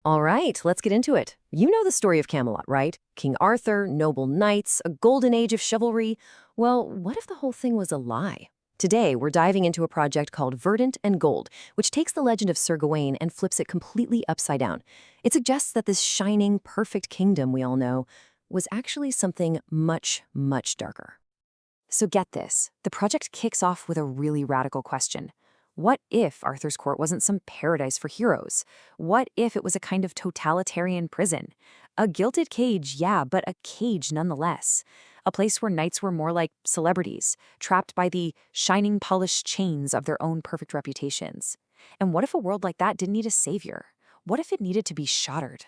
All right, let's get into it. You know the story of Camelot, right? King Arthur, noble knights, a golden age of chivalry. Well, what if the whole thing was a lie? Today, we're diving into a project called Verdant and Gold, which takes the legend of Sir Gawain and flips it completely upside down. It suggests that this shining, perfect kingdom we all know was actually something much, much darker. So get this, the project kicks off with a really radical question. What if Arthur's court wasn't some paradise for heroes? What if it was a kind of totalitarian prison? A gilded cage, yeah, but a cage nonetheless. A place where knights were more like celebrities, trapped by the shining polished chains of their own perfect reputations. And what if a world like that didn't need a savior? What if it needed to be shattered?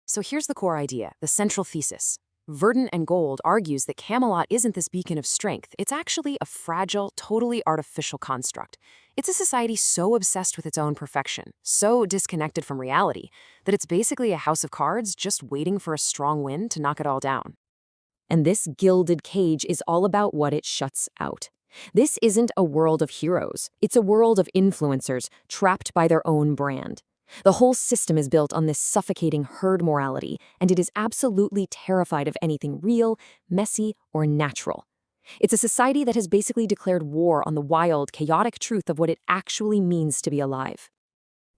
So here's the core idea, the central thesis. Verdant and Gold argues that Camelot isn't this beacon of strength. It's actually a fragile, totally artificial construct. It's a society so obsessed with its own perfection, so disconnected from reality, that it's basically a house of cards just waiting for a strong wind to knock it all down. And this gilded cage is all about what it shuts out. This isn't a world of heroes. It's a world of influencers trapped by their own brand. The whole system is built on this suffocating herd morality, and it is absolutely terrified of anything real, messy, or natural. It's a society that has basically declared war on the wild, chaotic truth of what it actually means to be alive.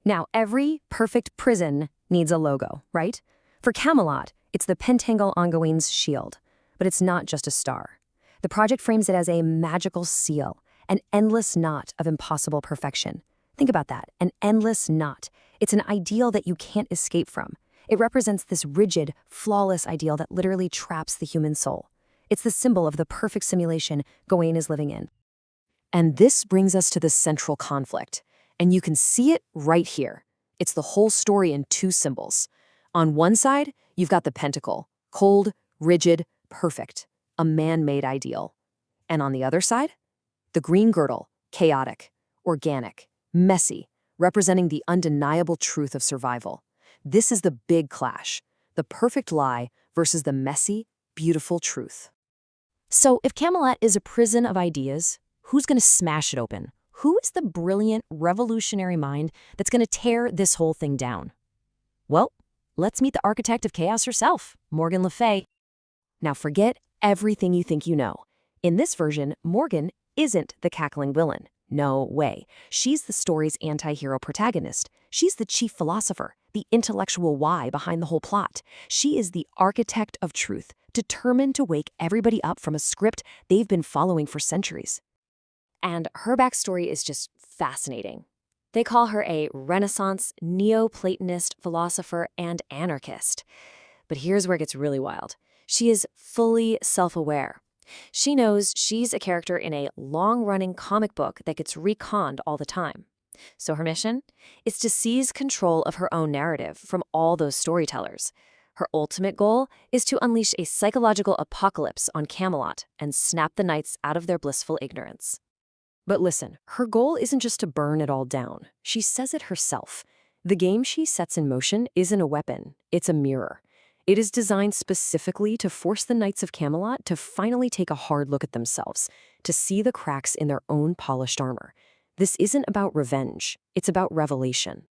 Now, every perfect prison needs a logo, right? For Camelot, it's the Pentangle on Gawain's shield. But it's not just a star. The project frames it as a magical seal, an endless knot of impossible perfection. Think about that, an endless knot. It's an ideal that you can't escape from. It represents this rigid, flawless ideal that literally traps the human soul. It's the symbol of the perfect simulation Gawain is living in. And this brings us to the central conflict. And you can see it right here. It's the whole story in two symbols. On one side, you've got the pentacle, cold, rigid, perfect, a man-made ideal. And on the other side, the green girdle, chaotic, organic, messy, representing the undeniable truth of survival. This is the big clash, the perfect lie versus the messy, beautiful truth. So if Camelot is a prison of ideas, who's going to smash it open? Who is the brilliant, revolutionary mind that's going to tear this whole thing down? Well, let's meet the architect of chaos herself, Morgan Le Fay. Now forget everything you think you know. In this version, Morgan isn't the cackling villain. No way. She's the story's anti-hero protagonist. She's the chief philosopher, the intellectual why behind the whole plot. She is the architect of truth, determined to wake everybody up from a script they've been following for centuries. And her backstory is just fascinating. They call her a Renaissance Neoplatonist philosopher and anarchist. But here's where it gets really wild. She is fully self-aware. She knows she's a character in a long-running comic book that gets reconned all the time. So her mission is to seize control of her own narrative from all those storytellers. Her ultimate goal is to unleash a psychological apocalypse on Camelot and snap the knights out of their blissful ignorance. But listen, her goal isn't just to burn it all down. She says it herself. The game she sets in motion isn't a weapon, it's a mirror. It is designed specifically to force the Knights of Camelot to finally take a hard look at themselves, to see the cracks in their own polished armor. This isn't about revenge, it's about revelation.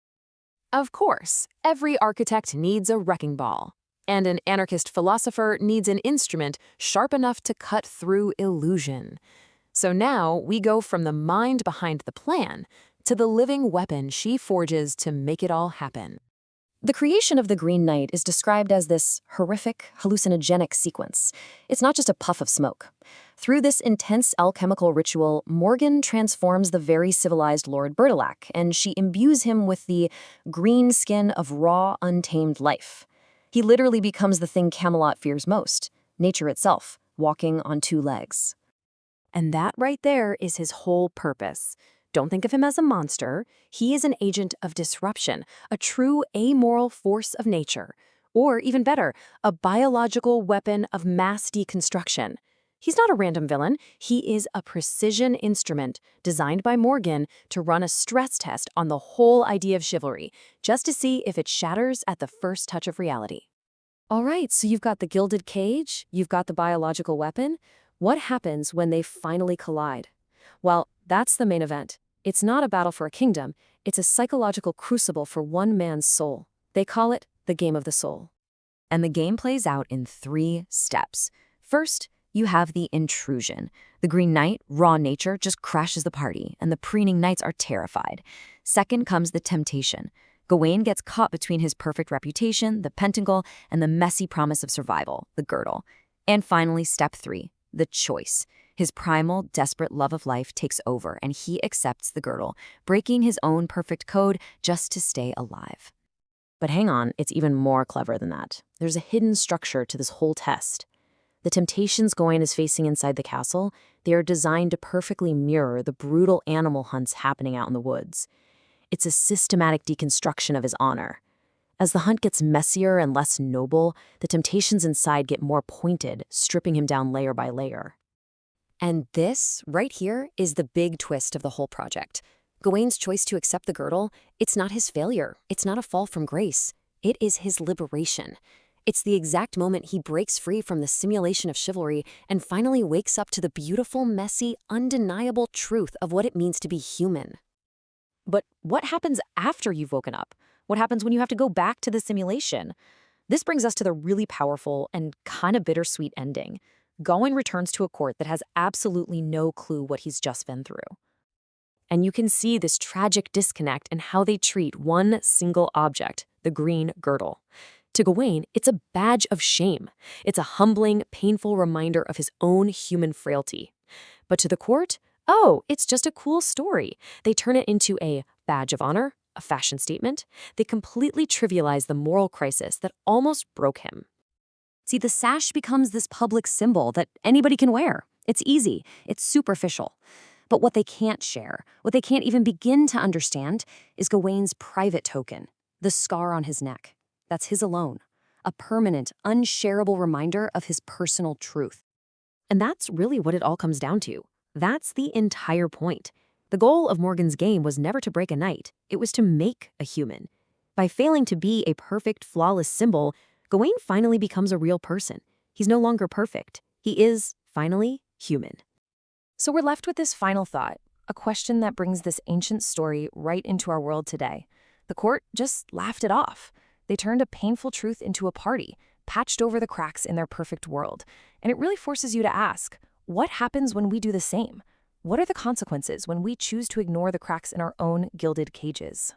Of course, every architect needs a wrecking ball, and an anarchist philosopher needs an instrument sharp enough to cut through illusion. So now we go from the mind behind the plan to the living weapon she forges to make it all happen. The creation of the Green Knight is described as this horrific, hallucinogenic sequence. It's not just a puff of smoke. Through this intense alchemical ritual, Morgan transforms the very civilized Lord Bertilac, and she imbues him with the green skin of raw, untamed life. He literally becomes the thing Camelot fears most, nature itself, walking on two legs. And that right there is his whole purpose. Don't think of him as a monster. He is an agent of disruption, a true amoral force of nature, or even better, a biological weapon of mass deconstruction. He's not a random villain. He is a precision instrument designed by Morgan to run a stress test on the whole idea of chivalry, just to see if it shatters at the first touch of reality. All right, so you've got the gilded cage, you've got the biological weapon. What happens when they finally collide? Well, that's the main event. It's not a battle for a kingdom, it's a psychological crucible for one man's soul. They call it the game of the soul. And the game plays out in 3 steps. First, you have the intrusion. The Green Knight, raw nature, just crashes the party, and the preening knights are terrified. Second comes the temptation. Gawain gets caught between his perfect reputation, the pentacle, and the messy promise of survival, the girdle. And finally, step 3, the choice. His primal, desperate love of life takes over, and he accepts the girdle, breaking his own perfect code just to stay alive. But hang on, it's even more clever than that. There's a hidden structure to this whole test. The temptations Gawain is facing inside the castle, they are designed to perfectly mirror the brutal animal hunts happening out in the woods. It's a systematic deconstruction of his honor. As the hunt gets messier and less noble, the temptations inside get more pointed, stripping him down layer by layer. And this, right here, is the big twist of the whole project. Gawain's choice to accept the girdle, it's not his failure. It's not a fall from grace. It is his liberation. It's the exact moment he breaks free from the simulation of chivalry and finally wakes up to the beautiful, messy, undeniable truth of what it means to be human. But what happens after you've woken up? What happens when you have to go back to the simulation? This brings us to the really powerful and kind of bittersweet ending. Gawain returns to a court that has absolutely no clue what he's just been through. And you can see this tragic disconnect in how they treat one single object, the green girdle. To Gawain, it's a badge of shame. It's a humbling, painful reminder of his own human frailty. But to the court, oh, it's just a cool story. They turn it into a badge of honor, a fashion statement. They completely trivialize the moral crisis that almost broke him. See, the sash becomes this public symbol that anybody can wear. It's easy. It's superficial. But what they can't share, what they can't even begin to understand, is Gawain's private token, the scar on his neck. That's his alone, a permanent, unshareable reminder of his personal truth. And that's really what it all comes down to. That's the entire point. The goal of Morgan's game was never to break a knight. It was to make a human. By failing to be a perfect, flawless symbol, Gawain finally becomes a real person. He's no longer perfect. He is, finally, human. So we're left with this final thought, a question that brings this ancient story right into our world today. The court just laughed it off. They turned a painful truth into a party, patched over the cracks in their perfect world. And it really forces you to ask, what happens when we do the same? What are the consequences when we choose to ignore the cracks in our own gilded cages?